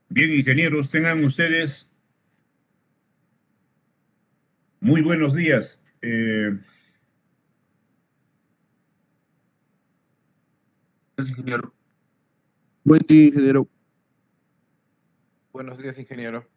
Bien, ingenieros, tengan ustedes muy buenos días. Gracias, ingeniero. Buen día, ingeniero. Buenos días, ingeniero.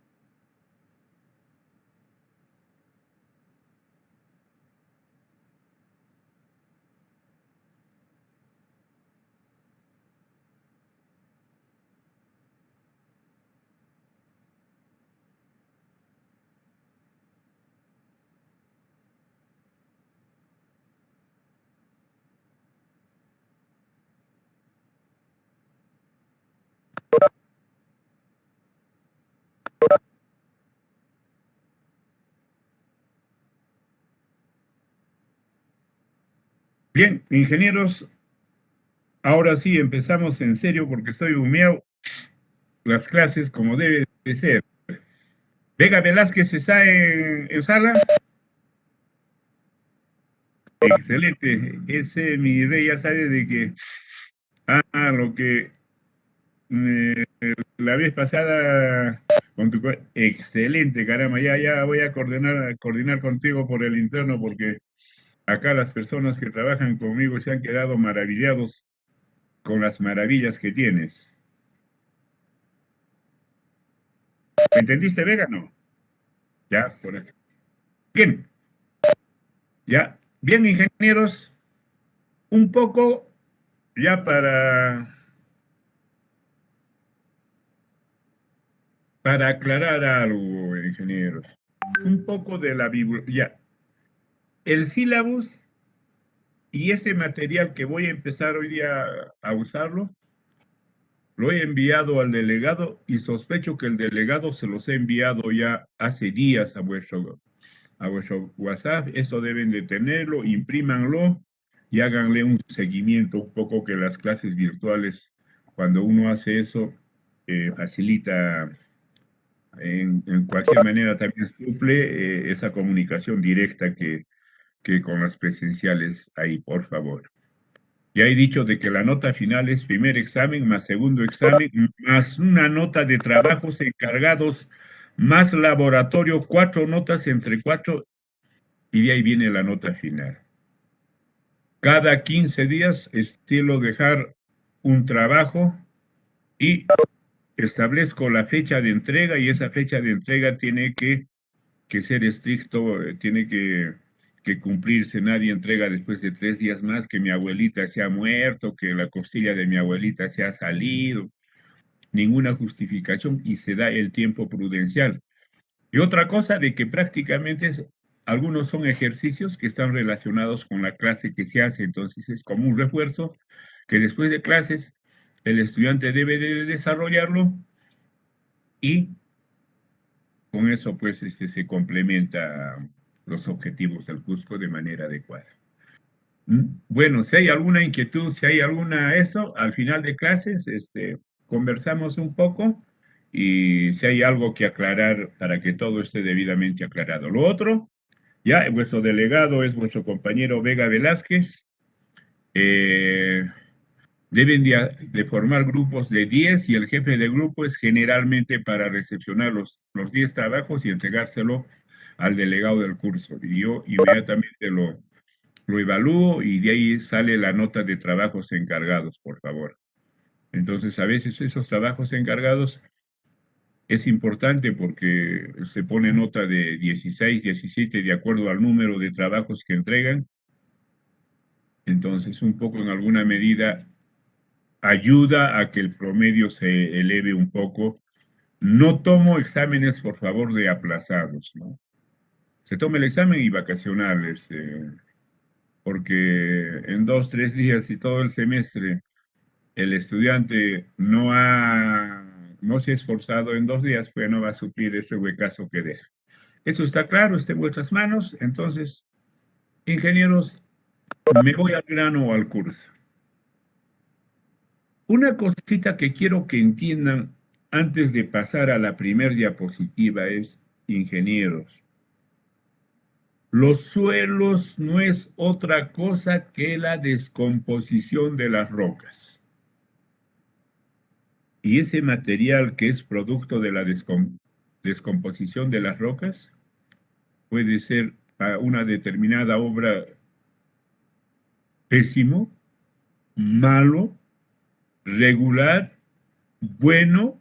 Bien, ingenieros, ahora sí empezamos en serio porque estoy humeado las clases como debe de ser. Vega Velázquez está en sala. Excelente. Ese mi rey ya sabe de que lo que la vez pasada con tu excelente, caramba, ya voy a coordinar contigo por el interno porque acá las personas que trabajan conmigo se han quedado maravillados con las maravillas que tienes. ¿Me entendiste, Vega? No. Ya, por acá. Bien, ya. Bien, ingenieros, un poco ya para aclarar algo, ingenieros. Un poco de la bibliografía. El sílabus y este material que voy a empezar hoy día a usarlo, lo he enviado al delegado y sospecho que el delegado se los ha enviado ya hace días a vuestro WhatsApp. Eso deben de tenerlo, imprímanlo y háganle un seguimiento un poco que las clases virtuales, cuando uno hace eso, facilita en cualquier manera también suple esa comunicación directa que con las presenciales ahí, por favor. Ya he dicho de que la nota final es primer examen más segundo examen, más una nota de trabajos encargados, más laboratorio, 4 notas entre 4, y de ahí viene la nota final. Cada 15 días estilo dejar un trabajo y establezco la fecha de entrega y esa fecha de entrega tiene que ser estricto, tiene que cumplirse. Nadie entrega después de 3 días más que mi abuelita se ha muerto, que la costilla de mi abuelita se ha salido, ninguna justificación y se da el tiempo prudencial. Y otra cosa de que prácticamente algunos son ejercicios que están relacionados con la clase que se hace, entonces es como un refuerzo que después de clases el estudiante debe de desarrollarlo y con eso pues se complementa los objetivos del curso de manera adecuada. Bueno, si hay alguna inquietud, si hay alguna eso, al final de clases, conversamos un poco y si hay algo que aclarar para que todo esté debidamente aclarado. Lo otro, ya vuestro delegado es vuestro compañero Vega Velázquez. Deben de formar grupos de 10 y el jefe de grupo es generalmente para recepcionar los 10 trabajos y entregárselo al delegado del curso. Y yo inmediatamente lo evalúo y de ahí sale la nota de trabajos encargados, por favor. Entonces, a veces esos trabajos encargados es importante porque se pone nota de 16, 17 de acuerdo al número de trabajos que entregan. Entonces, un poco en alguna medida ayuda a que el promedio se eleve un poco. No tomo exámenes, por favor, de aplazados, ¿no? Se toma el examen y vacacional, porque en 2, 3 días y todo el semestre el estudiante no se ha esforzado en 2 días, pues no va a suplir ese huecazo que deja. Eso está claro, está en vuestras manos. Entonces, ingenieros, me voy al grano o al curso. Una cosita que quiero que entiendan antes de pasar a la primer diapositiva es, ingenieros, los suelos no es otra cosa que la descomposición de las rocas. Y ese material que es producto de la descomposición de las rocas puede ser para una determinada obra pésimo, malo, regular, bueno,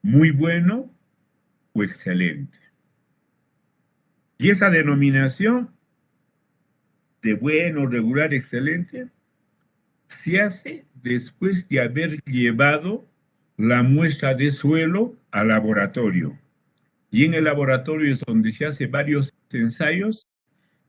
muy bueno o excelente. Y esa denominación de bueno, regular, excelente se hace después de haber llevado la muestra de suelo al laboratorio. Y en el laboratorio es donde se hace varios ensayos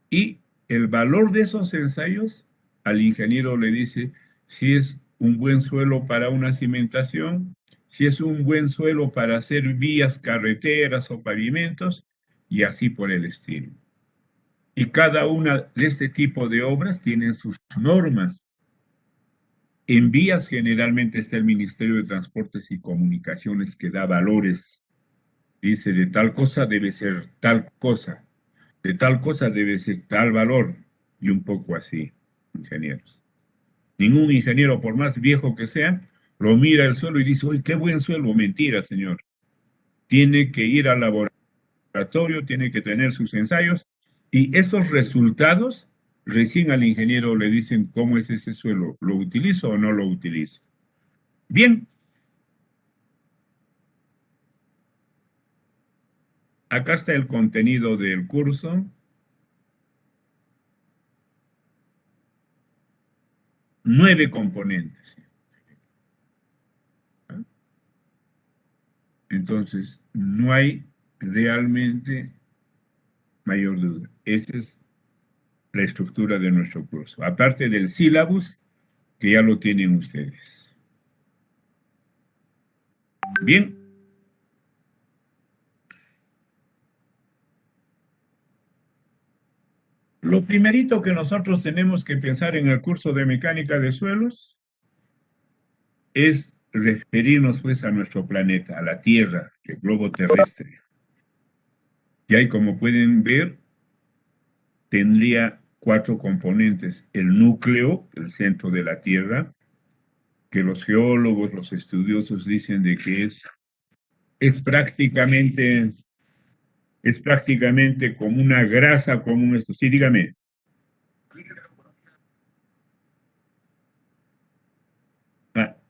y el valor de esos ensayos al ingeniero le dice si es un buen suelo para una cimentación, si es un buen suelo para hacer vías, carreteras o pavimentos y así por el estilo. Y cada una de este tipo de obras tienen sus normas. En vías generalmente está el Ministerio de Transportes y Comunicaciones que da valores. Dice, de tal cosa debe ser tal cosa, de tal cosa debe ser tal valor, y un poco así, ingenieros. Ningún ingeniero, por más viejo que sea, lo mira el suelo y dice, uy, qué buen suelo. Mentira, señor. Tiene que ir al laboratorio, tiene que tener sus ensayos, y esos resultados, recién al ingeniero le dicen cómo es ese suelo, ¿lo utilizo o no lo utilizo? Bien, acá está el contenido del curso. 9 componentes. Entonces, no hay realmente mayor duda. Esa es la estructura de nuestro curso. Aparte del sílabus, que ya lo tienen ustedes. Bien. Lo primerito que nosotros tenemos que pensar en el curso de mecánica de suelos es referirnos pues a nuestro planeta, a la Tierra, el globo terrestre. Y ahí, como pueden ver, tendría 4 componentes. El núcleo, el centro de la Tierra, que los geólogos, los estudiosos dicen de que es prácticamente como una grasa común esto. Sí, dígame.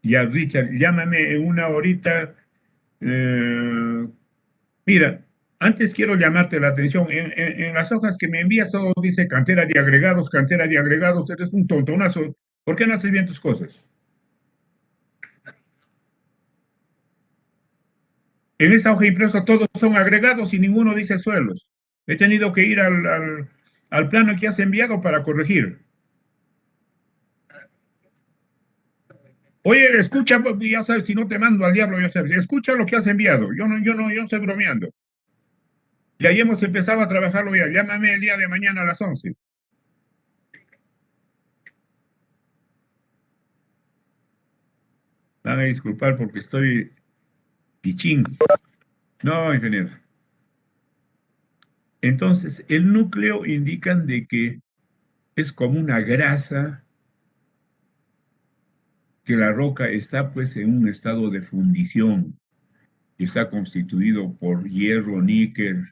Ya, Richard, llámame en una horita. Mira, antes quiero llamarte la atención. En las hojas que me envías todo dice cantera de agregados, cantera de agregados. Eres un tontonazo. ¿Por qué no haces bien tus cosas? En esa hoja impresa todos son agregados y ninguno dice suelos. He tenido que ir al plano que has enviado para corregir. Oye, escucha, ya sabes, si no te mando al diablo, ya sabes, escucha lo que has enviado. Yo no estoy bromeando. Y ahí hemos empezado a trabajarlo ya. Llámame el día de mañana a las 11. Van a disculpar porque estoy pichín. No, ingeniero. Entonces, el núcleo indican de que es como una grasa, que la roca está pues en un estado de fundición, que está constituido por hierro, níquel,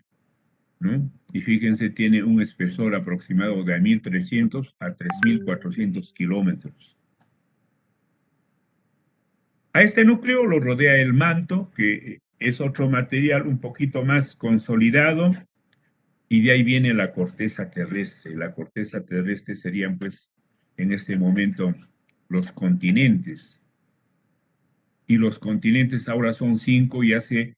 ¿no? Y fíjense, tiene un espesor aproximado de 1.300 a 3.400 kilómetros. A este núcleo lo rodea el manto, que es otro material un poquito más consolidado, y de ahí viene la corteza terrestre. La corteza terrestre serían, pues, en este momento, los continentes. Y los continentes ahora son 5 y hace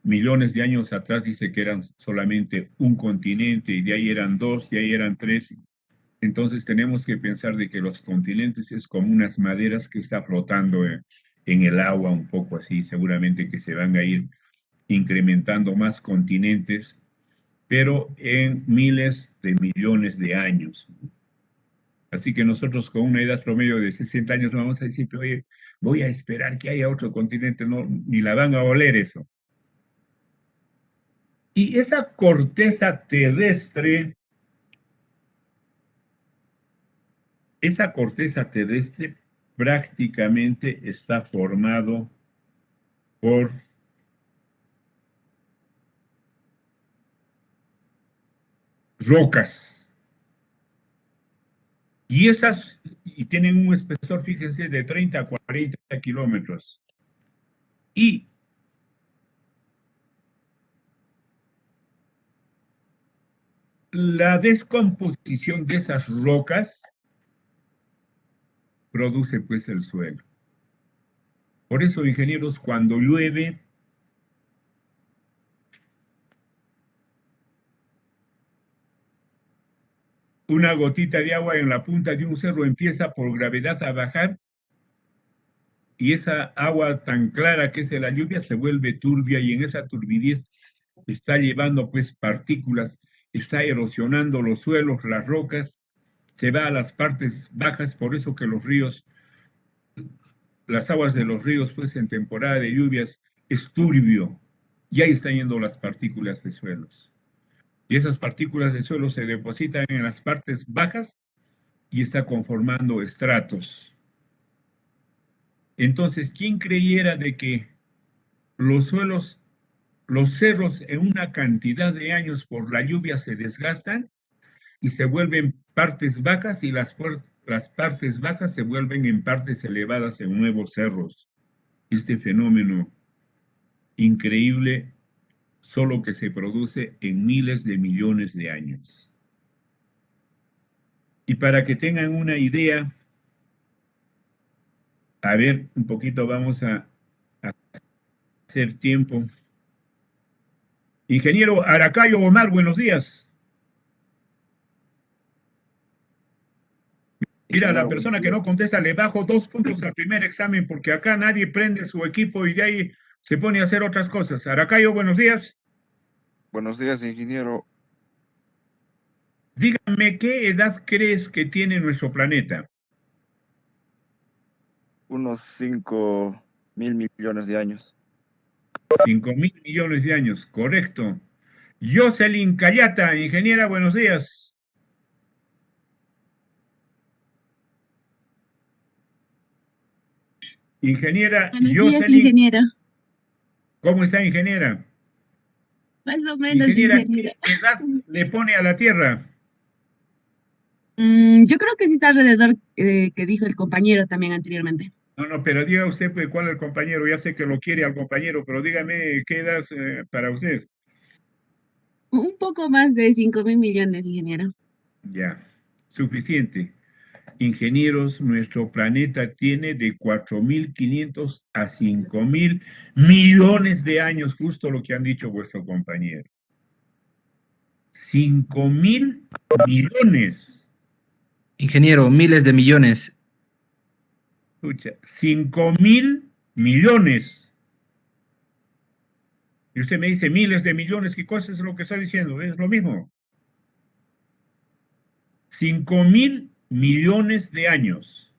millones de años atrás dice que eran solamente un continente y de ahí eran 2, de ahí eran 3. Entonces tenemos que pensar de que los continentes es como unas maderas que está flotando en el agua un poco así, seguramente que se van a ir incrementando más continentes pero en miles de millones de años. Así que nosotros con una edad promedio de 60 años no vamos a decir, oye, voy a esperar que haya otro continente, no, ni la van a oler eso. Y esa corteza terrestre prácticamente está formado por rocas. Y tienen un espesor, fíjense, de 30 a 40 kilómetros. Y la descomposición de esas rocas produce pues el suelo. Por eso, ingenieros, cuando llueve, una gotita de agua en la punta de un cerro empieza por gravedad a bajar y esa agua tan clara que es de la lluvia se vuelve turbia y en esa turbidez está llevando pues partículas, está erosionando los suelos, las rocas, se va a las partes bajas, por eso que los ríos, las aguas de los ríos pues en temporada de lluvias es turbio y ahí están yendo las partículas de suelos. Y esas partículas de suelo se depositan en las partes bajas y está conformando estratos. Entonces, ¿quién creyera de que los suelos, los cerros en una cantidad de años por la lluvia se desgastan y se vuelven partes bajas y las partes bajas se vuelven en partes elevadas en nuevos cerros? Este fenómeno increíble solo que se produce en miles de millones de años. Y para que tengan una idea, a ver, un poquito vamos a hacer tiempo. Ingeniero Aracayo Omar, buenos días. Mira, la persona que no contesta le bajo 2 puntos al primer examen porque acá nadie prende su equipo y de ahí se pone a hacer otras cosas. Aracayo, buenos días. Buenos días, ingeniero. Dígame, ¿qué edad crees que tiene nuestro planeta? Unos 5.000 millones de años. 5.000 millones de años, correcto. Jocelyn Cayata, ingeniera, buenos días. Ingeniera Buenos días, Jocelyn, ingeniera. ¿cómo está, ingeniera? Más o menos, Ingeniera, ingeniera. ¿qué edad le pone a la Tierra? Yo creo que sí está alrededor que dijo el compañero también anteriormente. No, pero diga usted pues, cuál es el compañero. Ya sé que lo quiere al compañero, pero dígame qué edad para usted. Un poco más de 5.000 millones, ingeniero. Ya, suficiente. Ingenieros, nuestro planeta tiene de 4.500 a 5.000 millones de años, justo lo que han dicho vuestro compañero. 5.000 millones. Ingeniero, miles de millones. Escucha, 5.000 millones. Y usted me dice miles de millones, ¿qué cosa es lo que está diciendo? Es lo mismo. 5.000 millones de años.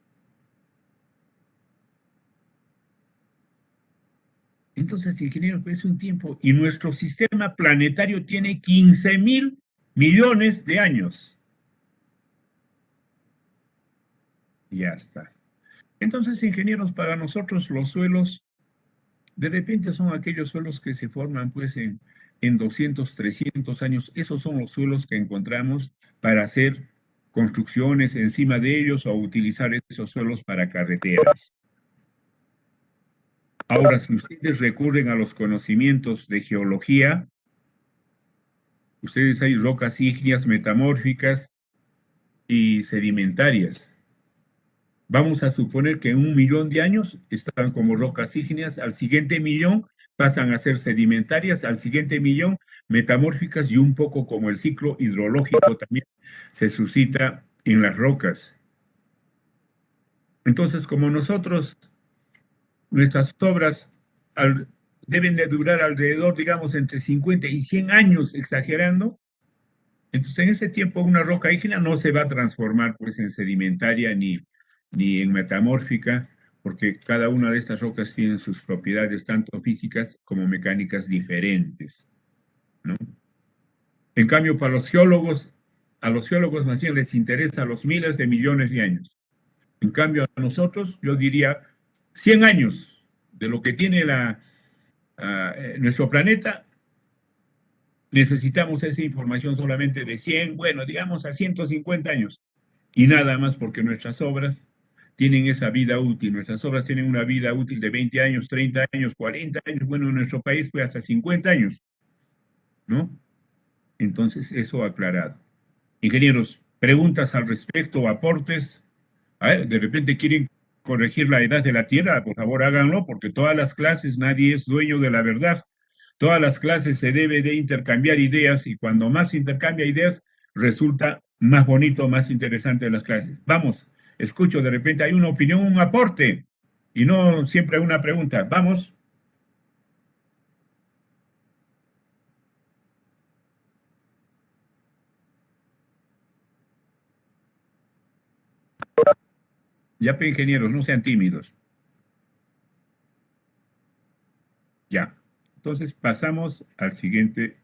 Entonces, ingeniero, es un tiempo. Y nuestro sistema planetario tiene 15.000 millones de años. Ya está. Entonces, ingenieros, para nosotros los suelos, de repente son aquellos suelos que se forman pues en 200, 300 años. Esos son los suelos que encontramos para hacer construcciones encima de ellos o utilizar esos suelos para carreteras. Ahora, si ustedes recurren a los conocimientos de geología, ustedes hay rocas ígneas metamórficas y sedimentarias. Vamos a suponer que en 1.000.000 de años están como rocas ígneas, al siguiente millón pasan a ser sedimentarias, al siguiente millón metamórficas y un poco como el ciclo hidrológico también se suscita en las rocas. Entonces, como nosotros, nuestras obras deben de durar alrededor, digamos, entre 50 y 100 años, exagerando, Entonces, en ese tiempo, una roca ígnea no se va a transformar pues, en sedimentaria ni en metamórfica, porque cada una de estas rocas tiene sus propiedades, tanto físicas como mecánicas diferentes, ¿no? En cambio, para los geólogos, a los geólogos más bien les interesa los miles de millones de años. En cambio, a nosotros, yo diría 100 años de lo que tiene nuestro planeta. Necesitamos esa información solamente de 100, bueno, digamos a 150 años. Y nada más porque nuestras obras tienen esa vida útil. Nuestras obras tienen una vida útil de 20 años, 30 años, 40 años. Bueno, en nuestro país fue hasta 50 años, ¿no? Entonces, eso aclarado. Ingenieros, preguntas al respecto, aportes. A ver, de repente quieren corregir la edad de la Tierra, por favor háganlo, porque todas las clases nadie es dueño de la verdad. Todas las clases se debe de intercambiar ideas y cuando más se intercambia ideas, resulta más bonito, más interesante las clases. Vamos, escucho, de repente hay una opinión, un aporte y no siempre una pregunta. Vamos. Ya, ingenieros, no sean tímidos. Ya. Entonces pasamos al siguiente.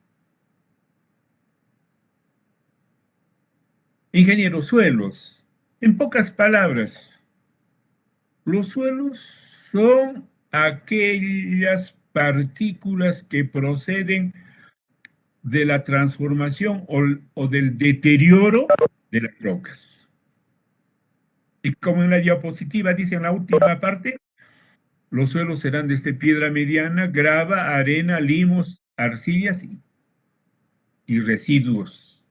Ingenieros, suelos. En pocas palabras, los suelos son aquellas partículas que proceden de la transformación o del deterioro de las rocas. Y como en la diapositiva dice en la última parte, los suelos serán desde piedra mediana, grava, arena, limos, arcillas y residuos.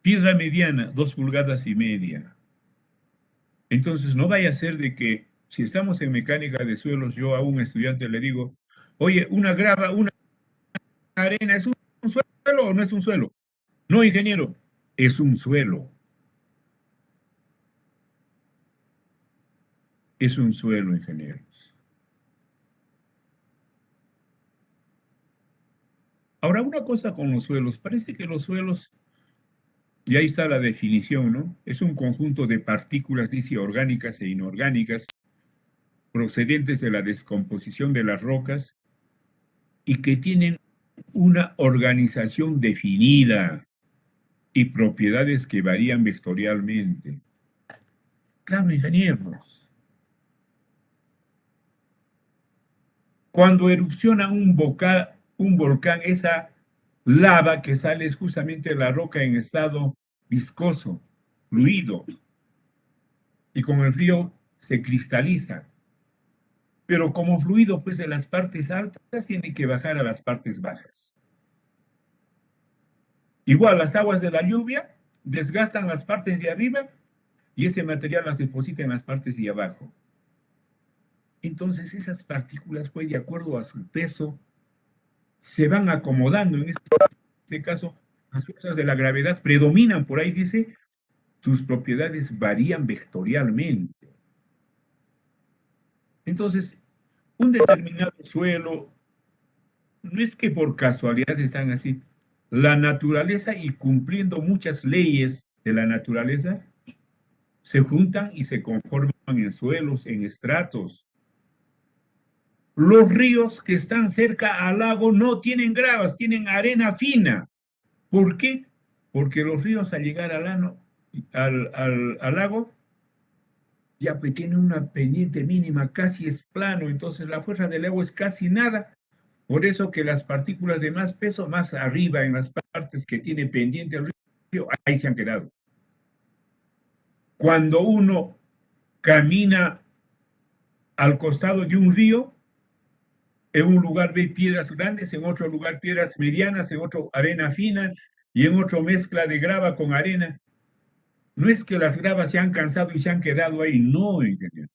Piedra mediana, 2,5 pulgadas. Entonces, no vaya a ser de que si estamos en mecánica de suelos, yo a un estudiante le digo, oye, una grava, una arena, ¿es un suelo o no es un suelo? No, ingeniero, es un suelo. Es un suelo, ingeniero. Ahora, una cosa con los suelos, parece que los suelos, y ahí está la definición, ¿no? Es un conjunto de partículas, dice, orgánicas e inorgánicas, procedentes de la descomposición de las rocas y que tienen una organización definida y propiedades que varían vectorialmente. Claro, ingenieros. Cuando erupciona un volcán, esa lava que sale es justamente la roca en estado viscoso, fluido, y con el frío se cristaliza. Pero como fluido, pues de las partes altas tiene que bajar a las partes bajas. Igual las aguas de la lluvia desgastan las partes de arriba y ese material las deposita en las partes de abajo. Entonces esas partículas, pues de acuerdo a su peso, se van acomodando. En este caso, las fuerzas de la gravedad predominan, por ahí dice, sus propiedades varían vectorialmente. Entonces, un determinado suelo, no es que por casualidad están así. La naturaleza y cumpliendo muchas leyes de la naturaleza, se juntan y se conforman en suelos, en estratos. Los ríos que están cerca al lago no tienen gravas, tienen arena fina. ¿Por qué? Porque los ríos al llegar al lago ya pues tiene una pendiente mínima, casi es plano, entonces la fuerza del agua es casi nada. Por eso que las partículas de más peso, más arriba en las partes que tiene pendiente el río, ahí se han quedado. Cuando uno camina al costado de un río, en un lugar ve piedras grandes, en otro lugar piedras medianas, en otro arena fina y en otro mezcla de grava con arena. No es que las gravas se han cansado y se han quedado ahí, no, ingeniero.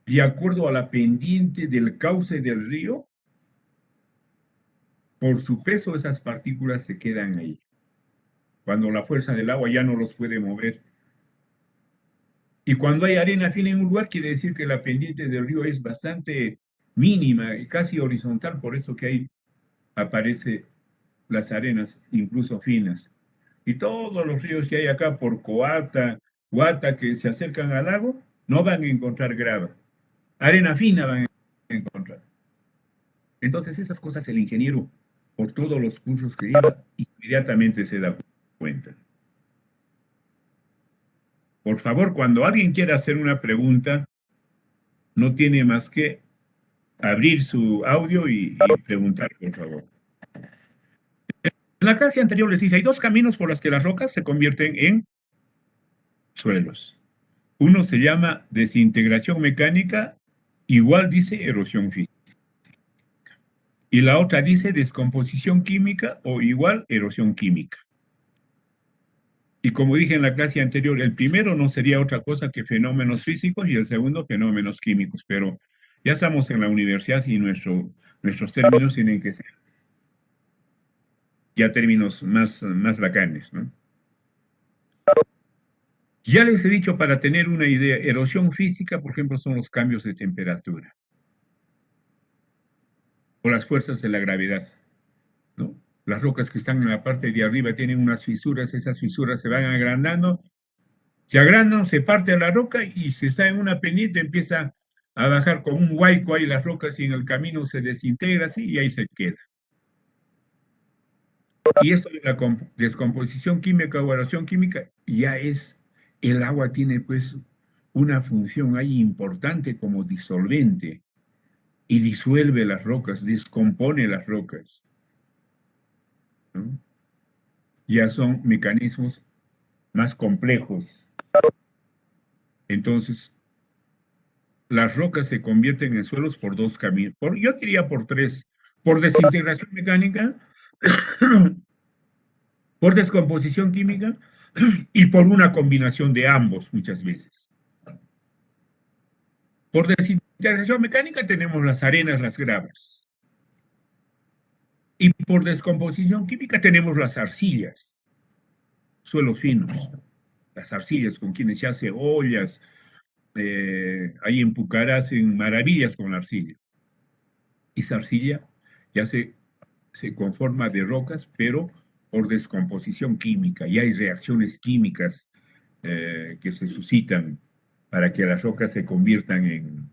De acuerdo a la pendiente del cauce del río, por su peso esas partículas se quedan ahí. Cuando la fuerza del agua ya no los puede mover. Y cuando hay arena fina en un lugar, quiere decir que la pendiente del río es bastante mínima y casi horizontal, por eso que ahí aparece las arenas, incluso finas. Y todos los ríos que hay acá por Coata, Guata, que se acercan al lago, no van a encontrar grava. Arena fina van a encontrar. Entonces esas cosas el ingeniero, por todos los cursos que lleva, inmediatamente se da cuenta. Por favor, cuando alguien quiera hacer una pregunta, no tiene más que abrir su audio y preguntar, por favor. En la clase anterior les dije, hay dos caminos por los que las rocas se convierten en suelos. Uno se llama desintegración mecánica, igual dice erosión física. Y la otra dice descomposición química o igual erosión química. Y como dije en la clase anterior, el primero no sería otra cosa que fenómenos físicos y el segundo fenómenos químicos, pero ya estamos en la universidad y nuestros términos tienen que ser ya términos más bacanes, ¿no? Ya les he dicho, para tener una idea, erosión física, por ejemplo, son los cambios de temperatura o las fuerzas de la gravedad, ¿no? Las rocas que están en la parte de arriba tienen unas fisuras, esas fisuras se van agrandando, se agrandan, se parte la roca y si está en una pendiente empieza a bajar como un huaico ahí las rocas y en el camino se desintegra así y ahí se queda. Y esto de la descomposición química o erosión química ya es, el agua tiene pues una función ahí importante como disolvente y disuelve las rocas, descompone las rocas, ¿no? Ya son mecanismos más complejos. Entonces, las rocas se convierten en suelos por dos caminos. Yo diría por tres. Por desintegración mecánica, por descomposición química y por una combinación de ambos muchas veces. Por desintegración mecánica tenemos las arenas, las gravas. Y por descomposición química tenemos las arcillas, suelos finos. Las arcillas con quienes se hace ollas, ahí en Pucará hacen maravillas con la arcilla. Esa arcilla ya se conforma de rocas, pero por descomposición química. Y hay reacciones químicas que se suscitan para que las rocas se conviertan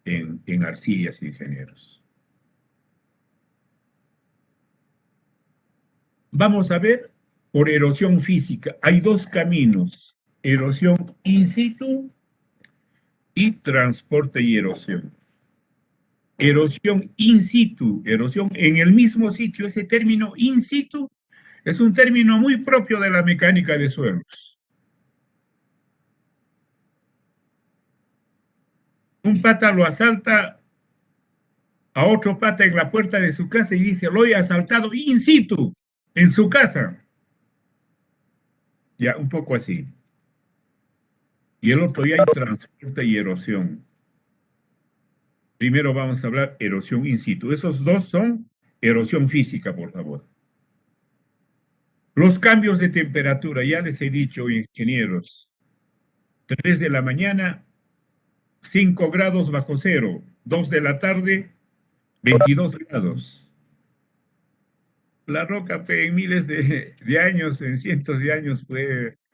en arcillas, ingenieros. Vamos a ver por erosión física. Hay dos caminos: erosión in situ y transporte y erosión. Erosión in situ, erosión en el mismo sitio. Ese término in situ es un término muy propio de la mecánica de suelos. Un pata lo asalta a otro pata en la puerta de su casa y dice, lo he asaltado in situ, en su casa. Ya, un poco así. Y el otro ya hay transporte y erosión. Primero vamos a hablar erosión in situ. Esos dos son erosión física, por favor. Los cambios de temperatura, ya les he dicho, ingenieros. 3 de la mañana, 5 grados bajo cero. 2 de la tarde, 22 grados. La roca en miles de años, en cientos de años,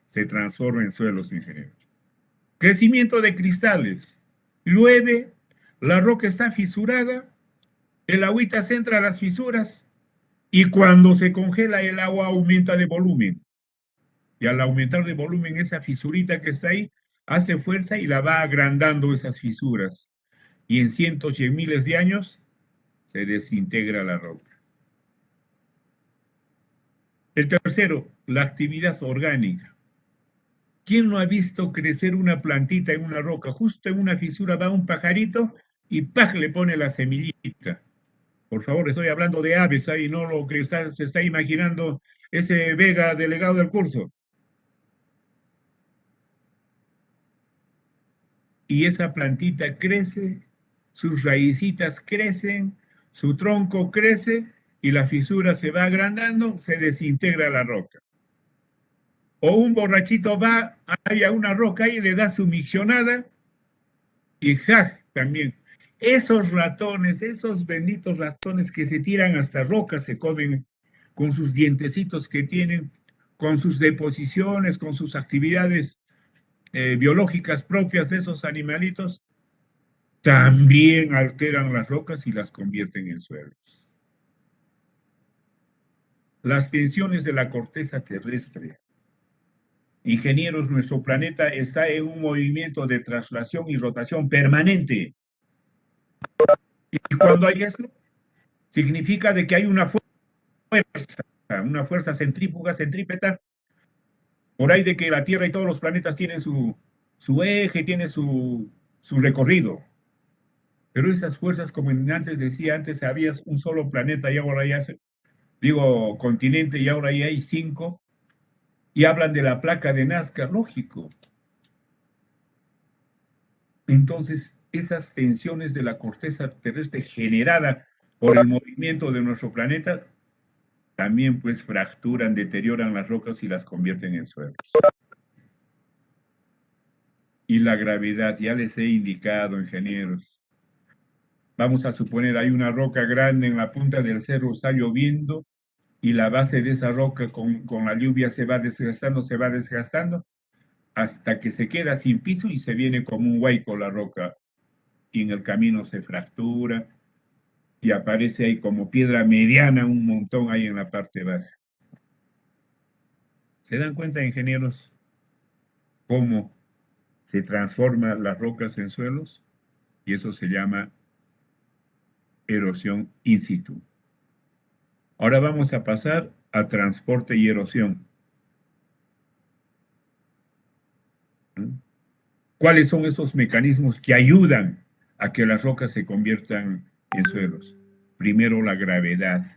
se transforma en suelos, ingenieros. Crecimiento de cristales. Llueve, la roca está fisurada, el agüita se entra a las fisuras y cuando se congela el agua aumenta de volumen. Y al aumentar de volumen esa fisurita que está ahí, hace fuerza y la va agrandando esas fisuras. Y en cientos y en miles de años se desintegra la roca. El tercero, la actividad orgánica. ¿Quién no ha visto crecer una plantita en una roca? Justo en una fisura va un pajarito y ¡paj! Le pone la semillita. Por favor, estoy hablando de aves ahí, no lo que se está imaginando ese Vega, delegado del curso. Y esa plantita crece, sus raícitas crecen, su tronco crece y la fisura se va agrandando, se desintegra la roca. O un borrachito va a una roca y le da su miccionada y ¡ja! También Esos ratones, esos benditos ratones que se tiran hasta rocas, se comen con sus dientecitos que tienen, con sus deposiciones, con sus actividades biológicas propias de esos animalitos, también alteran las rocas y las convierten en suelos. Las tensiones de la corteza terrestre. Ingenieros, nuestro planeta está en un movimiento de traslación y rotación permanente. Y cuando hay eso, significa de que hay una fuerza centrífuga, centrípeta, por ahí de que la Tierra y todos los planetas tienen su eje, tienen su recorrido. Pero esas fuerzas, como antes decía, antes había un solo planeta y ahora ya, continente y ahora ya hay 5, y hablan de la placa de Nazca, lógico. Entonces, esas tensiones de la corteza terrestre generada por el movimiento de nuestro planeta también pues fracturan, deterioran las rocas y las convierten en suelos. Y la gravedad, ya les he indicado, ingenieros. Vamos a suponer, hay una roca grande en la punta del cerro, está lloviendo, y la base de esa roca con la lluvia se va desgastando, hasta que se queda sin piso y se viene como un huaico la roca. Y en el camino se fractura y aparece ahí como piedra mediana, un montón ahí en la parte baja. ¿Se dan cuenta, ingenieros, cómo se transforman las rocas en suelos? Y eso se llama erosión in situ. Ahora vamos a pasar a transporte y erosión. ¿Cuáles son esos mecanismos que ayudan a que las rocas se conviertan en suelos? Primero, la gravedad.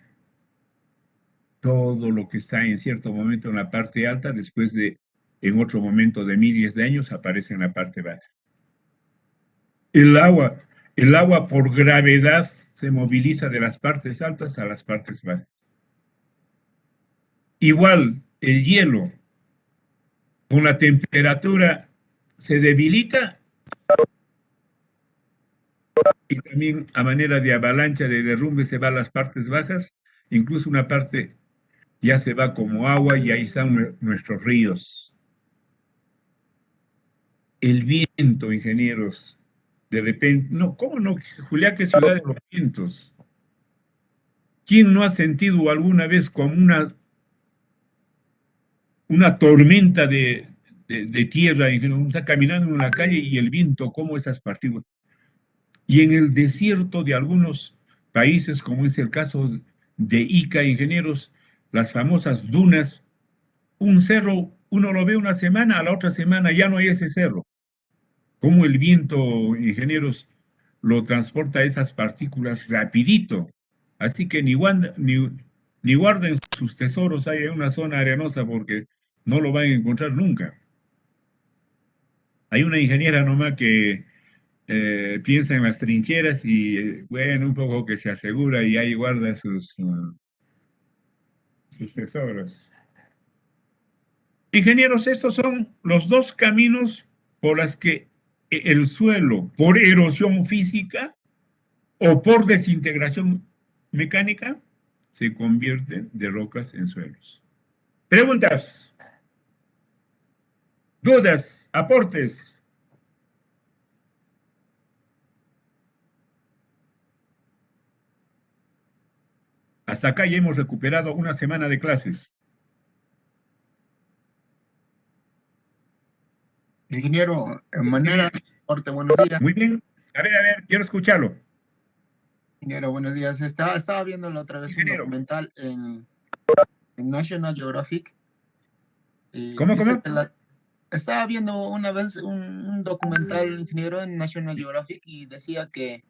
Todo lo que está en cierto momento en la parte alta, después en otro momento de miles de años, aparece en la parte baja. El agua por gravedad se moviliza de las partes altas a las partes bajas. Igual, el hielo, con la temperatura, se debilita y también a manera de avalancha, de derrumbe, se va a las partes bajas, incluso una parte ya se va como agua y ahí están nuestros ríos. El viento, ingenieros, de repente, no, ¿cómo no? Juliá, que ciudad de los vientos. ¿Quién no ha sentido alguna vez como una tormenta de tierra, ingenieros? Está caminando en la calle y el viento, como esas partículas. Y en el desierto de algunos países, como es el caso de Ica, ingenieros, las famosas dunas, un cerro, uno lo ve una semana, a la otra semana ya no hay ese cerro. Como el viento, ingenieros, lo transporta esas partículas rapidito. Así que ni guarden sus tesoros ahí en una zona arenosa porque no lo van a encontrar nunca. Hay una ingeniera nomás que piensa en las trincheras y, bueno, un poco que se asegura y ahí guarda sus tesoros. Ingenieros, estos son los dos caminos por los que el suelo, por erosión física o por desintegración mecánica, se convierte de rocas en suelos. Preguntas, dudas, aportes. Hasta acá ya hemos recuperado una semana de clases. Ingeniero, en manera de corte, buenos días. Muy bien. A ver, quiero escucharlo. Ingeniero, buenos días. Estaba viendo la otra vez Ingeniero. un documental en National Geographic. Y ¿Cómo? estaba viendo una vez un documental, ingeniero, en National Geographic y decía que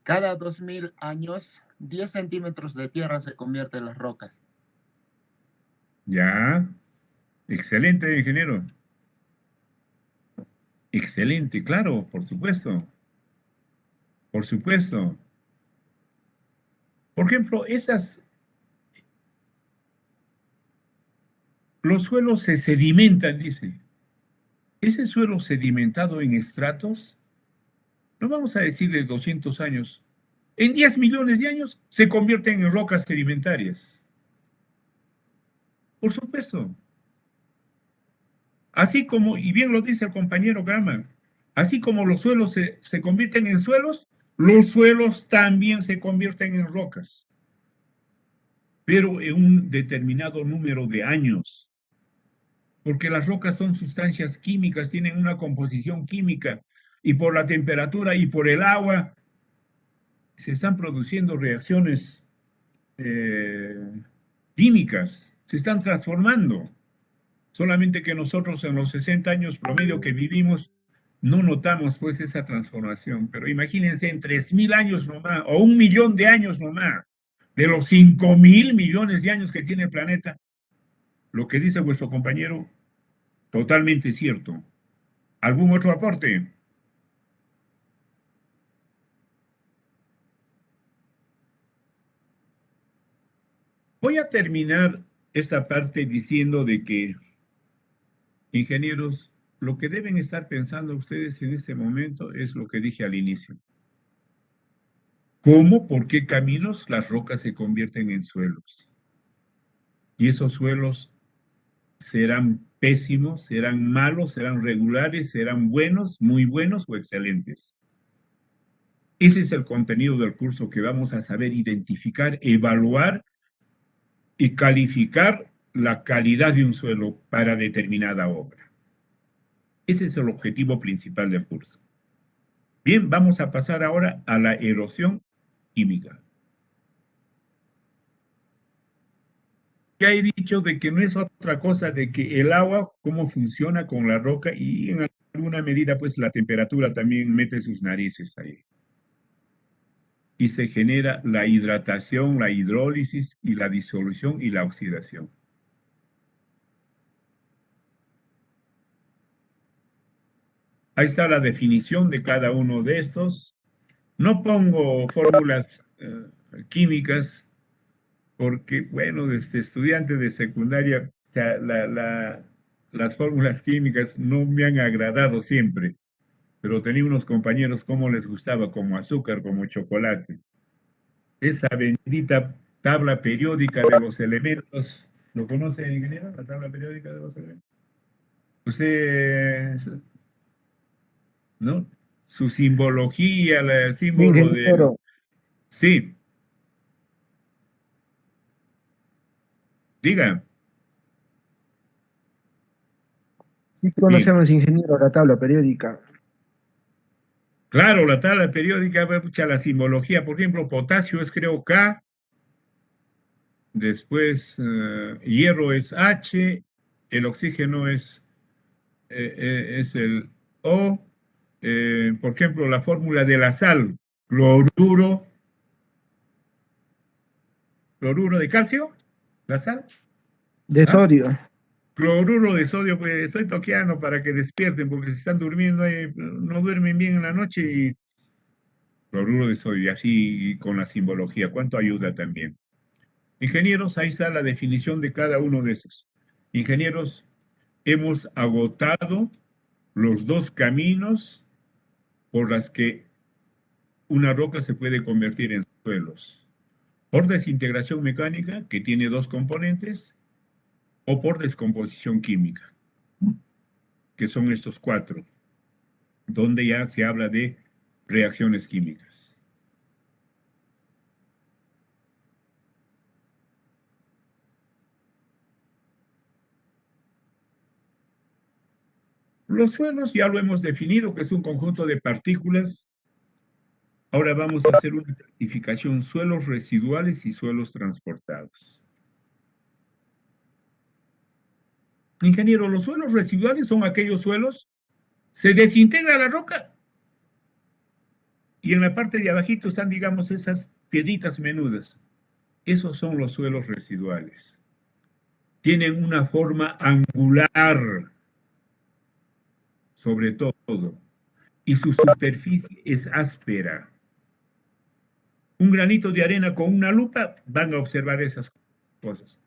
cada 2000 años, 10 centímetros de tierra se convierte en las rocas. Ya. Excelente, ingeniero. Excelente, claro, por supuesto. Por supuesto. Por ejemplo, los suelos se sedimentan, dice. Ese suelo sedimentado en estratos no vamos a decir de 200 años, en 10 millones de años se convierten en rocas sedimentarias. Por supuesto. Así como, y bien lo dice el compañero Graham, así como los suelos se convierten en suelos, los suelos también se convierten en rocas, pero en un determinado número de años, porque las rocas son sustancias químicas, tienen una composición química, y por la temperatura y por el agua se están produciendo reacciones químicas, se están transformando. Solamente que nosotros en los 60 años promedio que vivimos no notamos pues esa transformación. Pero imagínense en 3.000 años nomás, o 1.000.000 de años nomás, de los 5.000 millones de años que tiene el planeta, lo que dice vuestro compañero, totalmente cierto. ¿Algún otro aporte? Voy a terminar esta parte diciendo de que, ingenieros, lo que deben estar pensando ustedes en este momento es lo que dije al inicio. ¿Cómo, por qué caminos las rocas se convierten en suelos? Y esos suelos serán pésimos, serán malos, serán regulares, serán buenos, muy buenos o excelentes. Ese es el contenido del curso que vamos a saber identificar, evaluar y calificar la calidad de un suelo para determinada obra. Ese es el objetivo principal del curso. Bien, vamos a pasar ahora a la erosión química. Ya he dicho de que no es otra cosa de que el agua, cómo funciona con la roca y en alguna medida pues la temperatura también mete sus narices ahí. Y se genera la hidratación, la hidrólisis y la disolución y la oxidación. Ahí está la definición de cada uno de estos. No pongo fórmulas químicas porque, bueno, desde estudiante de secundaria, las fórmulas químicas no me han agradado siempre, pero tenía unos compañeros como les gustaba, como azúcar, como chocolate. Esa bendita tabla periódica de los elementos, ¿lo conoce, ingeniero? La tabla periódica de los elementos. Usted, ¿no? Su simbología, el símbolo del... Ingeniero, Sí, diga. sí Sí. conocemos, ingeniero, la tabla periódica. Claro, la tabla periódica, mucha la simbología, por ejemplo, potasio es creo K, después hierro es H, el oxígeno es el O, por ejemplo, la fórmula de la sal, cloruro, cloruro de calcio, la sal, De ¿ah? sodio. Cloruro de sodio, pues estoy toqueando para que despierten, porque si están durmiendo, no duermen bien en la noche y cloruro de sodio, y así con la simbología, ¿cuánto ayuda también? Ingenieros, ahí está la definición de cada uno de esos. Ingenieros, hemos agotado los dos caminos por las que una roca se puede convertir en suelos. Por desintegración mecánica, que tiene dos componentes, o por descomposición química, que son estos cuatro, donde ya se habla de reacciones químicas. Los suelos ya lo hemos definido, que es un conjunto de partículas. Ahora vamos a hacer una clasificación, suelos residuales y suelos transportados. Ingeniero, los suelos residuales son aquellos suelos, se desintegra la roca y en la parte de abajito están, digamos, esas piedritas menudas. Esos son los suelos residuales. Tienen una forma angular, sobre todo, y su superficie es áspera. Un granito de arena con una lupa van a observar esas cosas.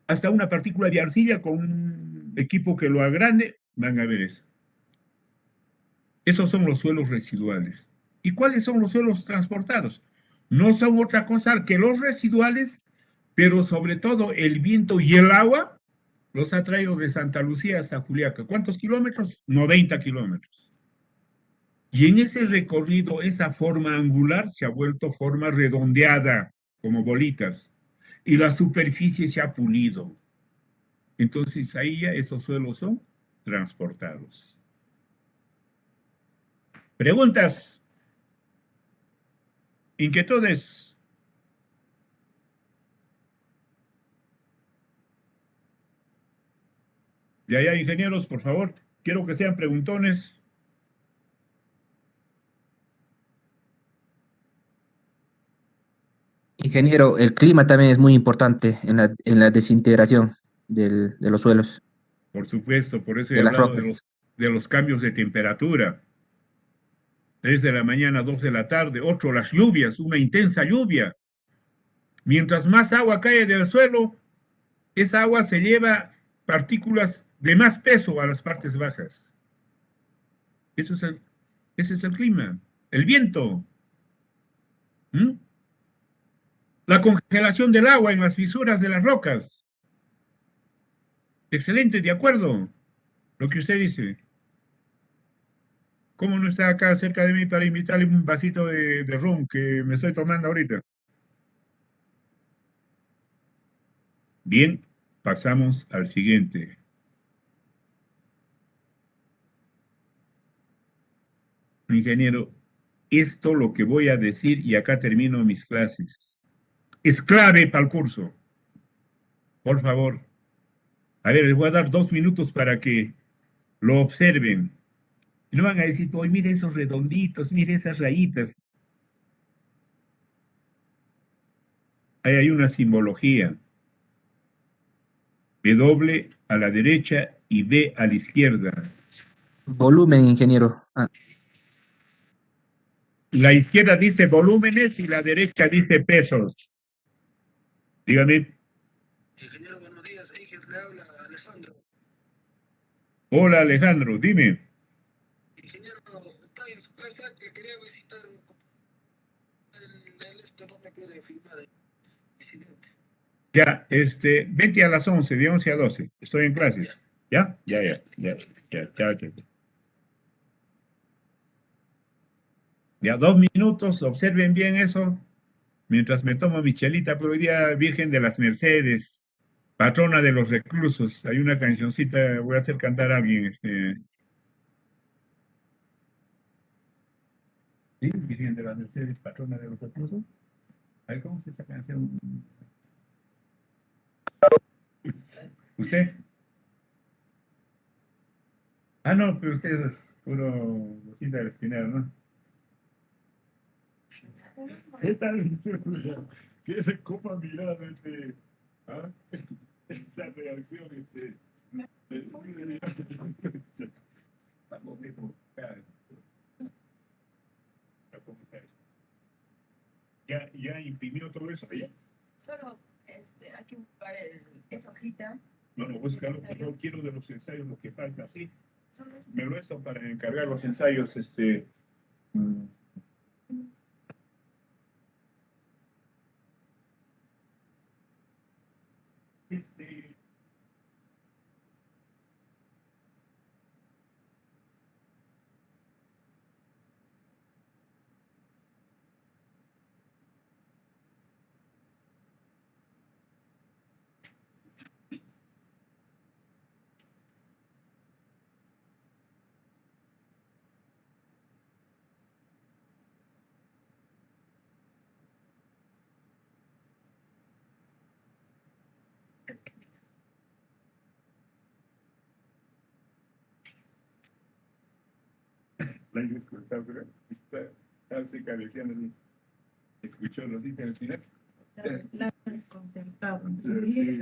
Hasta una partícula de arcilla con un equipo que lo agrande, van a ver eso. Esos son los suelos residuales. ¿Y cuáles son los suelos transportados? No son otra cosa que los residuales, pero sobre todo el viento y el agua los ha traído de Santa Lucía hasta Juliaca. ¿Cuántos kilómetros? 90 kilómetros. Y en ese recorrido, esa forma angular se ha vuelto forma redondeada, como bolitas, y la superficie se ha pulido. Entonces ahí ya esos suelos son transportados. Preguntas, inquietudes. Ya, ingenieros, por favor, quiero que sean preguntones. Ingeniero, el clima también es muy importante en la desintegración de los suelos, Por supuesto, por eso he de las hablado rocas. de los cambios de temperatura. 3 de la mañana, 2 de la tarde. Otro, las lluvias, una intensa lluvia. Mientras más agua cae del suelo, esa agua se lleva partículas de más peso a las partes bajas. Eso es ese es el clima. El viento. ¿Mm? La congelación del agua en las fisuras de las rocas. Excelente, de acuerdo. Lo que usted dice. ¿Cómo no está acá cerca de mí para invitarle un vasito de rum que me estoy tomando ahorita? Bien, pasamos al siguiente. Ingeniero, esto lo que voy a decir y acá termino mis clases. Es clave para el curso. Por favor. A ver, les voy a dar 2 minutos para que lo observen. Y no van a decir, oye, mire esos redonditos, mire esas rayitas. Ahí hay una simbología. W a la derecha y B a la izquierda. Volumen, ingeniero. Ah, La izquierda dice volúmenes y la derecha dice pesos. Dígame. Ingeniero, buenos días. Ahí le habla Alejandro. Hola Alejandro, dime. Ingeniero, está en su casa que quería visitar el esto no me quiere firmar el presidente. Ya, vente a las 11, de 11 a 12. Estoy en clases. ¿Ya? Ya. Chao. Ya, 2 minutos, observen bien eso. Mientras me tomo mi chelita, pero hoy día Virgen de las Mercedes, patrona de los reclusos. Hay una cancioncita, voy a hacer cantar a alguien. ¿Sí? Virgen de las Mercedes, patrona de los reclusos. A ver, ¿cómo es esa canción? ¿Usted? Ah, no, pero usted es puro Lucita del Espinal, ¿no? ¿Qué tal? ¿Qué se copa mirar ¿ah? Esa reacción, Vamos, viejo, ya imprimió todo eso ahí. Solo hay que buscar esa hojita. No, búscalo, por favor, quiero de los ensayos lo que falta, sí. Solo es- Me lo esto para encargar los ensayos, mm, este, la he escuchado, pero está seca, decían así. Escuchó los ítems al final. Está desconcertado. Sí.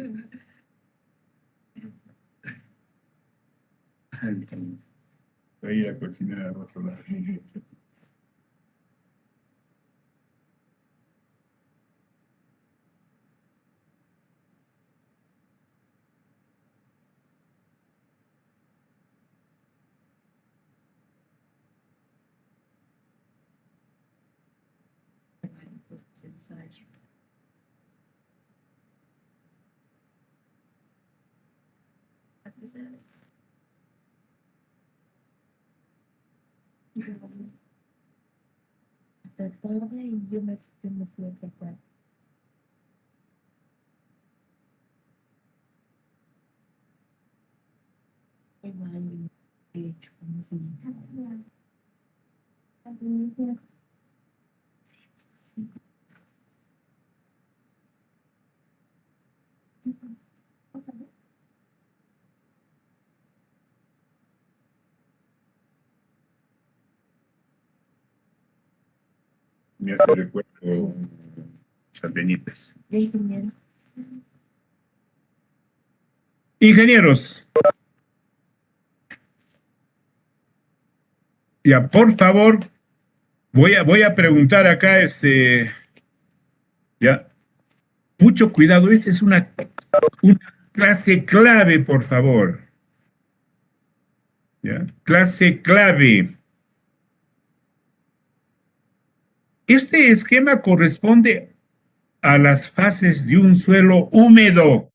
Voy a ir a cocinar al otro lado. ensayo. Esta tarde y yo me fui a trabajar. Igual, he hecho como si. Me hace recuerdo San Benítez. Ingenieros, ya por favor, voy a preguntar acá, ya, mucho cuidado, esta es una clase clave, por favor. ¿Ya? Clase clave. Este esquema corresponde a las fases de un suelo húmedo.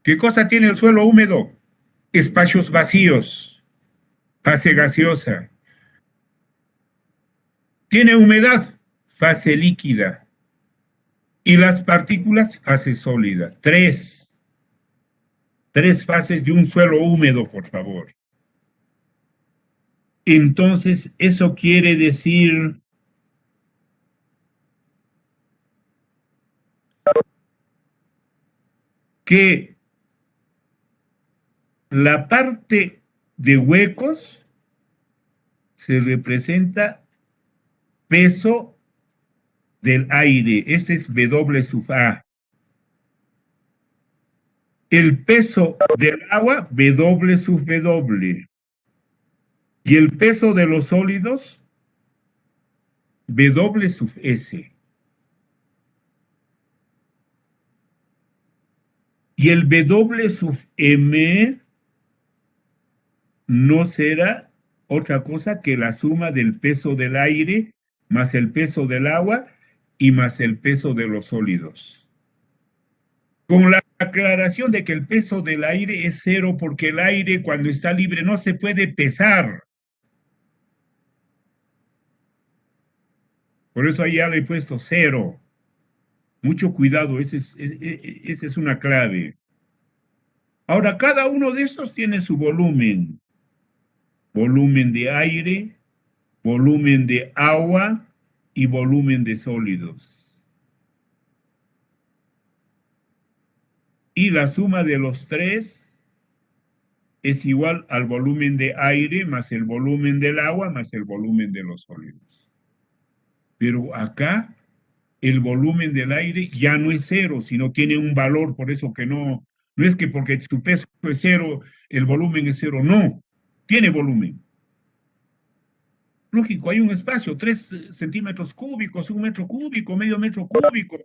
¿Qué cosa tiene el suelo húmedo? Espacios vacíos, fase gaseosa. Tiene humedad, fase líquida. Y las partículas, fase sólida. Tres fases de un suelo húmedo, por favor. Entonces, eso quiere decir que la parte de huecos se representa peso del aire. Este es W sub A. El peso del agua, W sub W. Y el peso de los sólidos, W sub S. Y el W sub M no será otra cosa que la suma del peso del aire más el peso del agua y más el peso de los sólidos. Con la aclaración de que el peso del aire es cero porque el aire cuando está libre no se puede pesar. Por eso ahí ya le he puesto cero. Mucho cuidado, esa es una clave. Ahora, cada uno de estos tiene su volumen. Volumen de aire, volumen de agua y volumen de sólidos. Y la suma de los tres es igual al volumen de aire más el volumen del agua más el volumen de los sólidos. Pero acá el volumen del aire ya no es cero, sino tiene un valor, por eso que no es que porque su peso es cero, el volumen es cero, no, tiene volumen. Lógico, hay un espacio, 3 centímetros cúbicos, 1 metro cúbico, medio metro cúbico.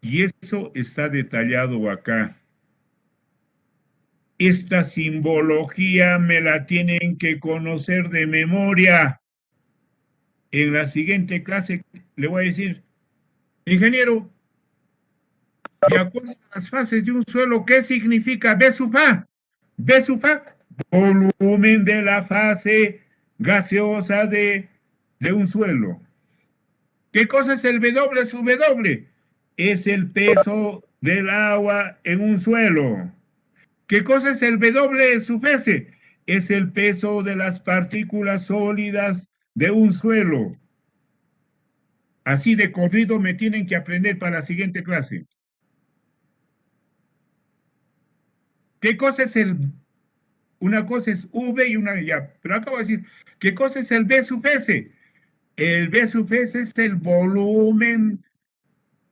Y eso está detallado acá. Esta simbología me la tienen que conocer de memoria. En la siguiente clase le voy a decir, ingeniero, de acuerdo a las fases de un suelo, ¿qué significa B sub A? B sub A, volumen de la fase gaseosa de un suelo. ¿Qué cosa es el W sub W? Es el peso del agua en un suelo. ¿Qué cosa es el W sub S? Es el peso de las partículas sólidas de un suelo. Así de corrido me tienen que aprender para la siguiente clase. ¿Qué cosa es una cosa es V y una ya, pero acabo de decir, ¿qué cosa es el B sub S? El B sub S es el volumen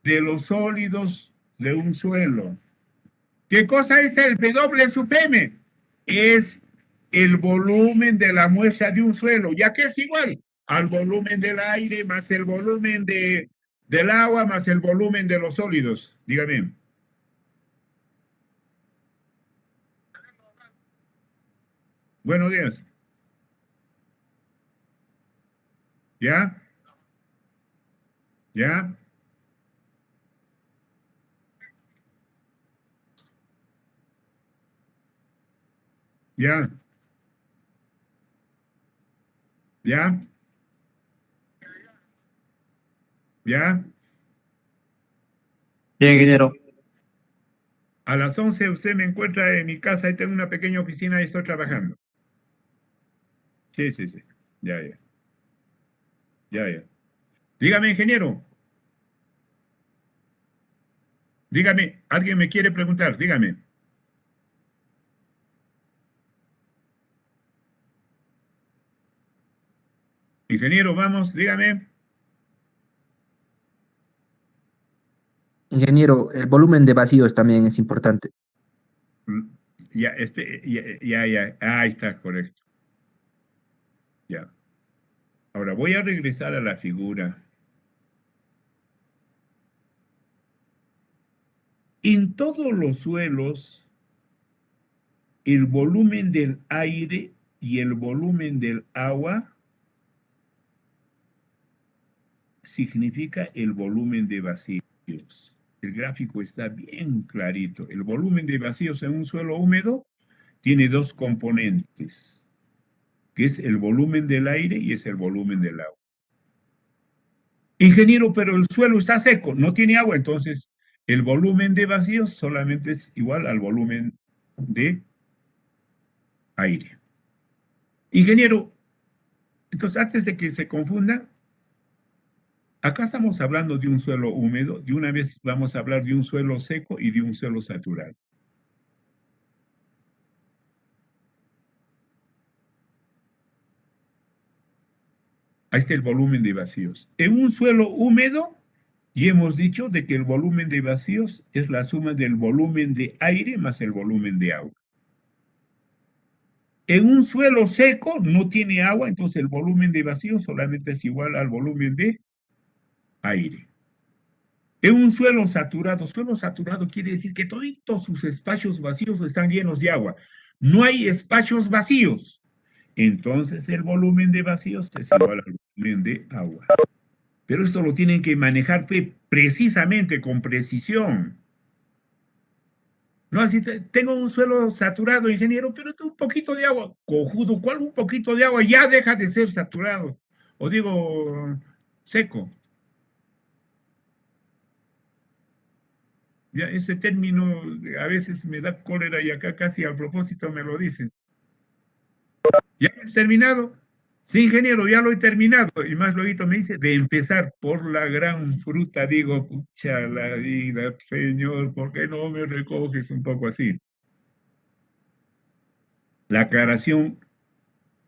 de los sólidos de un suelo. ¿Qué cosa es el W sub M? Es el volumen de la muestra de un suelo, ya que es igual al volumen del aire más el volumen del agua más el volumen de los sólidos. Dígame. Buenos días. ¿Ya? ¿Ya? ¿Ya? ¿Ya? ¿Ya? Bien, ingeniero. A las 11 usted me encuentra en mi casa, ahí tengo una pequeña oficina y estoy trabajando. Sí, sí, sí. Ya, ya. Ya, ya. Dígame, ingeniero. Dígame, alguien me quiere preguntar, dígame. Ingeniero, vamos, dígame. Ingeniero, el volumen de vacíos también es importante. Ya, ya, ya. Ahí está, correcto. Ya. Ahora voy a regresar a la figura. En todos los suelos, el volumen del aire y el volumen del agua significa el volumen de vacíos. El gráfico está bien clarito. El volumen de vacíos en un suelo húmedo tiene dos componentes, que es el volumen del aire y es el volumen del agua. Ingeniero, pero el suelo está seco, no tiene agua, entonces el volumen de vacíos solamente es igual al volumen de aire. Ingeniero, entonces antes de que se confunda, acá estamos hablando de un suelo húmedo, de una vez vamos a hablar de un suelo seco y de un suelo saturado. Ahí está el volumen de vacíos. En un suelo húmedo, y hemos dicho de que el volumen de vacíos es la suma del volumen de aire más el volumen de agua. En un suelo seco no tiene agua, entonces el volumen de vacíos solamente es igual al volumen de aire. En un suelo saturado quiere decir que todos sus espacios vacíos están llenos de agua. No hay espacios vacíos. Entonces el volumen de vacíos es igual al volumen de agua. Pero esto lo tienen que manejar precisamente, con precisión. No, así tengo un suelo saturado, ingeniero, pero tengo un poquito de agua. Cojudo, ¿cuál un poquito de agua? Ya deja de ser saturado. O digo, seco. Ya ese término a veces me da cólera y acá casi a propósito me lo dicen. ¿Ya has terminado? Sí, ingeniero, ya lo he terminado. Y más luego me dice, de empezar por la gran fruta, digo, pucha la vida, señor, ¿por qué no me recoges un poco así? La aclaración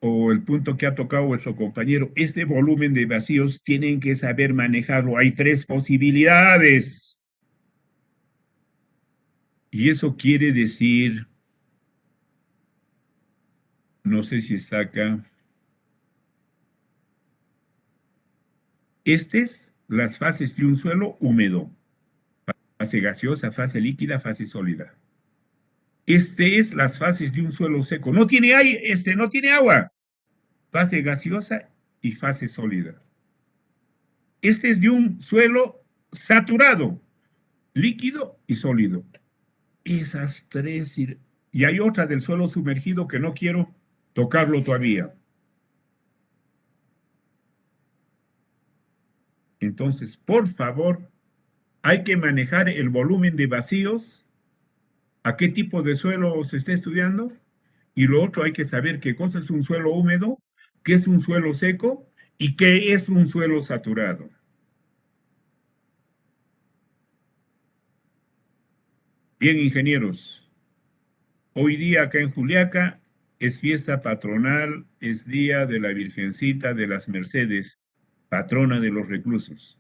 o el punto que ha tocado vuestro compañero, este volumen de vacíos tienen que saber manejarlo. Hay tres posibilidades. Y eso quiere decir, no sé si está acá, estas las fases de un suelo húmedo, fase gaseosa, fase líquida, fase sólida. Este es las fases de un suelo seco. No tiene aire, no tiene agua. Fase gaseosa y fase sólida. Este es de un suelo saturado, líquido y sólido. Esas tres. Y hay otra del suelo sumergido que no quiero tocarlo todavía. Entonces, por favor, hay que manejar el volumen de vacíos, a qué tipo de suelo se está estudiando, y lo otro hay que saber qué cosa es un suelo húmedo, qué es un suelo seco y qué es un suelo saturado. Bien, ingenieros, hoy día acá en Juliaca es fiesta patronal, es día de la Virgencita de las Mercedes, patrona de los reclusos.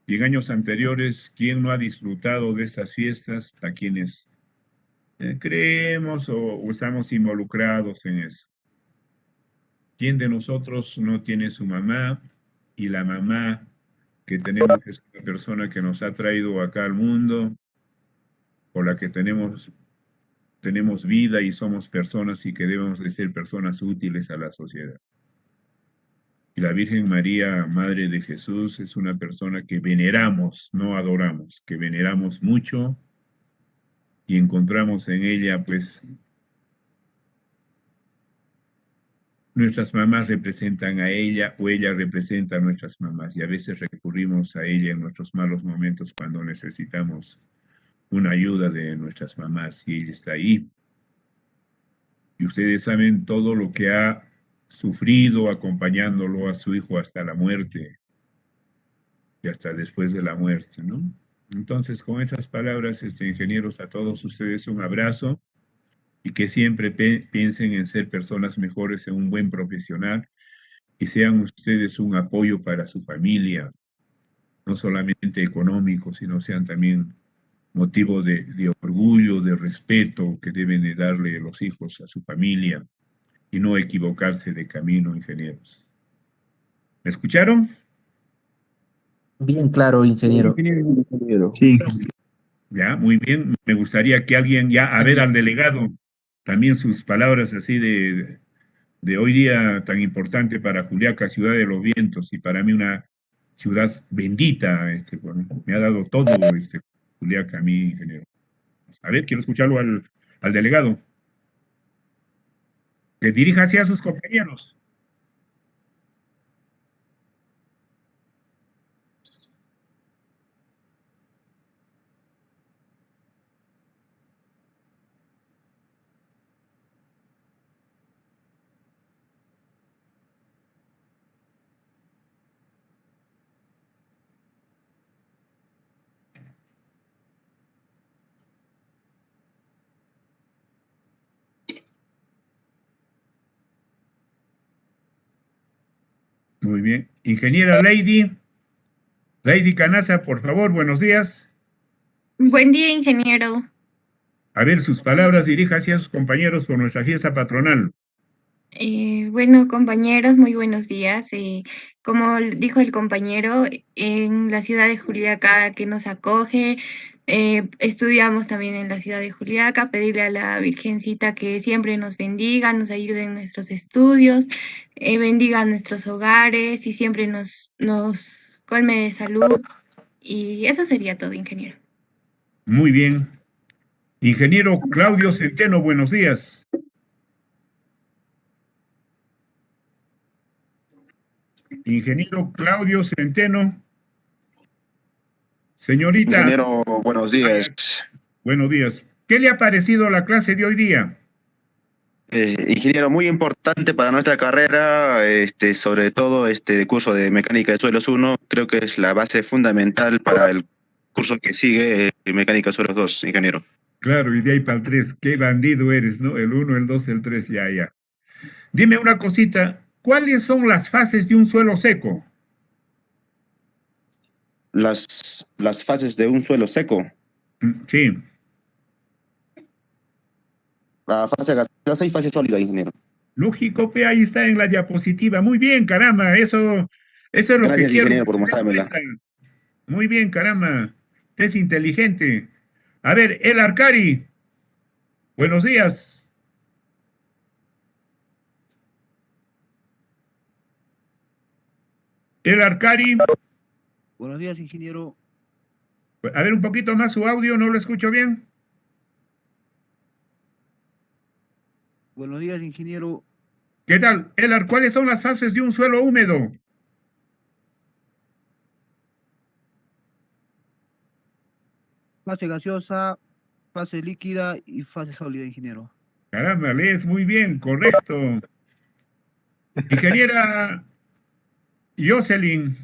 Y en años anteriores, ¿quién no ha disfrutado de estas fiestas? A quienes creemos o estamos involucrados en eso. ¿Quién de nosotros no tiene su mamá? Y la mamá que tenemos es una persona que nos ha traído acá al mundo, por la que tenemos vida y somos personas y que debemos de ser personas útiles a la sociedad. Y la Virgen María, Madre de Jesús, es una persona que veneramos, no adoramos, que veneramos mucho y encontramos en ella, pues, nuestras mamás representan a ella o ella representa a nuestras mamás y a veces recurrimos a ella en nuestros malos momentos cuando necesitamos una ayuda de nuestras mamás y ella está ahí. Y ustedes saben todo lo que ha sufrido acompañándolo a su hijo hasta la muerte y hasta después de la muerte, ¿no? Entonces, con esas palabras, ingenieros, a todos ustedes un abrazo y que siempre piensen en ser personas mejores, en un buen profesional y sean ustedes un apoyo para su familia, no solamente económico, sino sean también motivo de orgullo, de respeto que deben de darle los hijos a su familia y no equivocarse de camino, ingenieros. ¿Me escucharon? Bien claro, ingeniero. Ingeniero. Sí, Ya, muy bien. Me gustaría que alguien ya, a ver al delegado, también sus palabras así de hoy día tan importante para Juliaca, ciudad de los vientos, y para mí una ciudad bendita, bueno, me ha dado todo Juliaca a mí, ingeniero. A ver, quiero escucharlo al delegado. Que dirija hacia sus compañeros. Muy bien. Ingeniera Lady Canaza, por favor, buenos días. Buen día, ingeniero. A ver, sus palabras dirija hacia sus compañeros por nuestra fiesta patronal. Bueno, compañeros, muy buenos días. Como dijo el compañero, en la ciudad de Juliaca que nos acoge, estudiamos también en la ciudad de Juliaca, pedirle a la Virgencita que siempre nos bendiga, nos ayude en nuestros estudios, bendiga nuestros hogares y siempre nos colme de salud. Y eso sería todo, ingeniero. Muy bien. Ingeniero Claudio Centeno, buenos días. Ingeniero Claudio Centeno. Señorita. Ingeniero, buenos días. Buenos días. ¿Qué le ha parecido la clase de hoy día? Ingeniero, muy importante para nuestra carrera, sobre todo este curso de Mecánica de Suelos 1, creo que es la base fundamental para el curso que sigue, Mecánica de Suelos 2, ingeniero. Claro, y de ahí para el 3, qué bandido eres, ¿no? El 1, el 2, el 3, ya. Dime una cosita, ¿cuáles son las fases de un suelo seco? Las fases de un suelo seco. Sí. La fase gaseosa y fase sólida, ingeniero. Lógico, ahí está en la diapositiva. Muy bien, caramba, eso es lo Gracias, que quiero. ingeniero, por mostrármela. Muy bien, caramba, usted es inteligente. A ver, El Arcari, buenos días. El Arcari. Buenos días, ingeniero. A ver, un poquito más su audio, no lo escucho bien. Buenos días, ingeniero. ¿Qué tal? Elar, ¿cuáles son las fases de un suelo húmedo? Fase gaseosa, fase líquida y fase sólida, ingeniero. Caramba, lees muy bien, correcto. Ingeniera Jocelyn.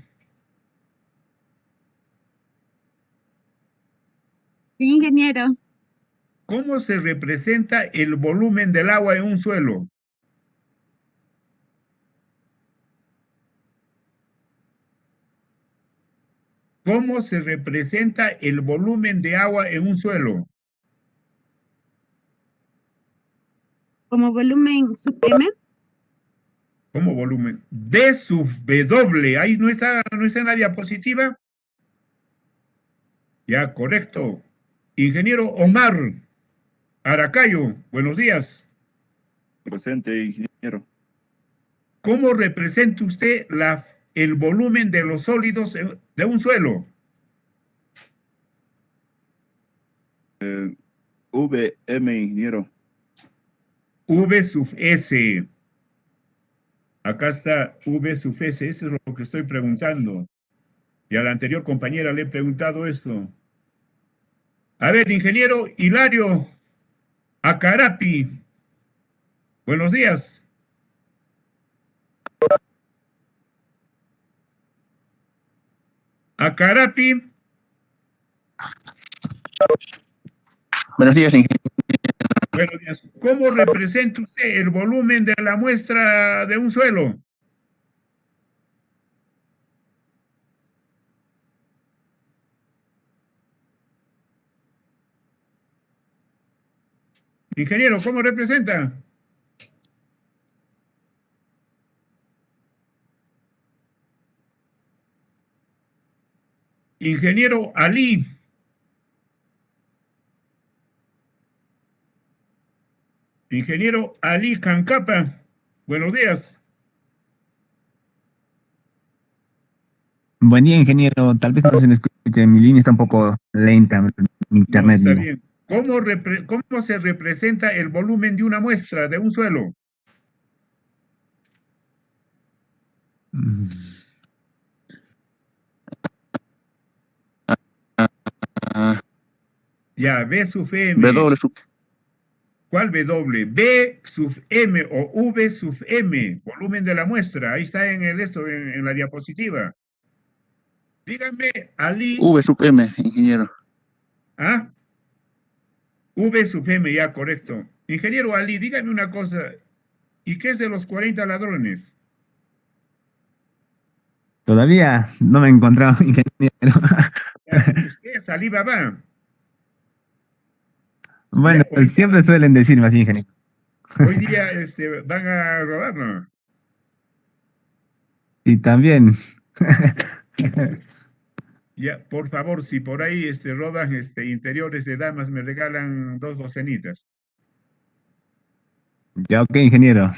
Sí, ingeniero. ¿Cómo se representa el volumen del agua en un suelo? ¿Cómo se representa el volumen de agua en un suelo? Como volumen sub M. ¿Cómo volumen? B sub W. Ahí no está en la diapositiva. Ya, correcto. Ingeniero Omar Aracayo, buenos días. presente, ingeniero. ¿cómo representa usted el volumen de los sólidos de un suelo? VM, ingeniero. V sub S. Acá está V sub S, eso es lo que estoy preguntando. Y a la anterior compañera le he preguntado esto. A ver, ingeniero Hilario Acarapi. Buenos días. Acarapi. Buenos días, ingeniero. Buenos días. ¿Cómo representa usted el volumen de la muestra de un suelo? Ingeniero, ¿cómo representa? Ingeniero Ali. Ingeniero Ali Cancapa. Buenos días. Buen día, ingeniero. Tal vez no se me escuche, mi línea está un poco lenta, mi No, internet. está mira. bien. ¿Cómo se representa el volumen de una muestra de un suelo? Mm, Ya, B sub M. W sub. ¿Cuál W? B sub M o V sub M, volumen de la muestra. Ahí está en en la diapositiva. Díganme, Ali. V sub M, ingeniero. ¿Ah? V sub M, ya, correcto. Ingeniero Ali, dígame una cosa. ¿Y qué es de los 40 ladrones? Todavía no me he encontrado, ingeniero. Ya, usted es Alibaba. Bueno, Ya, hoy siempre suelen decirme así, ingeniero. día van a robarnos. Y también. Ya, por favor, si por ahí roban interiores de damas, me regalan 2 docenitas. Ya, ok, ingeniero.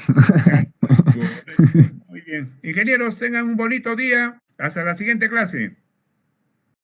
Ya, correcto. Muy bien. Ingenieros, tengan un bonito día. Hasta la siguiente clase.